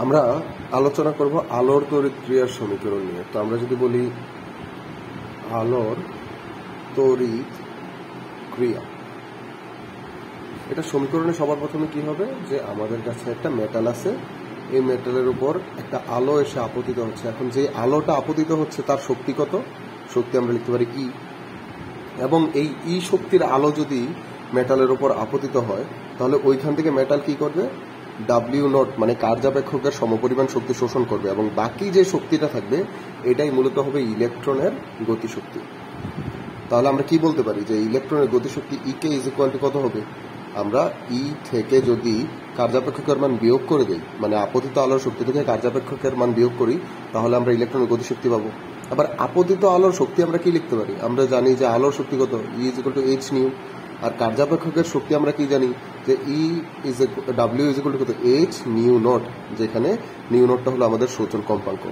আমরা আলোচনা করব আলোর তড়িৎ ক্রিয়ার সমীকরণ নিয়ে। তো আমরা যদি বলি আলোর তড়িৎ ক্রিয়া, এটা সমীকরণে সবার প্রথমে কি হবে, যে আমাদের কাছে একটা মেটাল আছে, এই মেটালের উপর একটা আলো এসে আপতিত হচ্ছে। এখন যে আলোটা আপতিত হচ্ছে তার শক্তি কত? শক্তি আমরা লিখতে পারি ই। এবং এই ই শক্তির আলো যদি মেটালের উপর আপতিত হয়, তাহলে ওইখান থেকে মেটাল কি করবে? ডাব্লিউ নট মানে কার্যাপেক্ষকের সমপরিমাণ শক্তি শোষণ করবে, এবং বাকি যে শক্তিটা থাকবে এটাই মূলত হবে ইলেকট্রনের গতিশক্তি। তাহলে আমরা কি বলতে পারি যে ইলেকট্রনের গতিশক্তি ই কে ইজ ইকুয়াল টু কত হবে? আমরা ই থেকে যদি কার্যাপেক্ষকের মান বিয়োগ করে দিই, মানে আপতিত আলোর শক্তি থেকে কার্যাপেক্ষকের মান বিয়োগ করি, তাহলে আমরা ইলেকট্রনের গতিশক্তি পাবো। আবার আপতিত আলোর শক্তি আমরা কি লিখতে পারি? আমরা জানি যে আলোর শক্তি কত? E is equal to h nu. আর কার্যাপেক্ষকের শক্তি আমরা কি জানি? যে E is W is equal to কত? এইচ নিউ নট, যেখানে নিউ নটটা হলো আমাদের শোষণ কম্পাঙ্ক।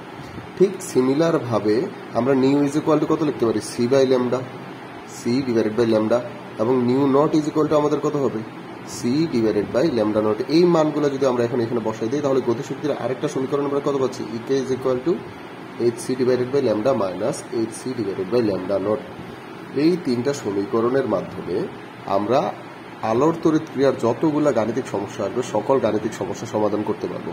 ঠিক সিমিলার ভাবে আমরা নিউ ইজ ইকুয়াল টু কত লিখতে পারি? C by lambda, c divided by lambda. এবং nu naught is equal to আমাদের কত হবে? C divided by lambda naught. এই মানগুলো যদি আমরা এখন এখানে বসাই দিই, তাহলে গতিশক্তির আরেকটা সমীকরণ আমরা কত পাচ্ছি? E K is equal to h c divided by lambda minus h c divided by lambda naught. এই তিনটা সমীকরণের মাধ্যমে আমরা আলোর তড়িৎ ক্রিয়ার যতগুলা গাণিতিক সমস্যা আসবে সকল গাণিতিক সমস্যা সমাধান করতে পারবো।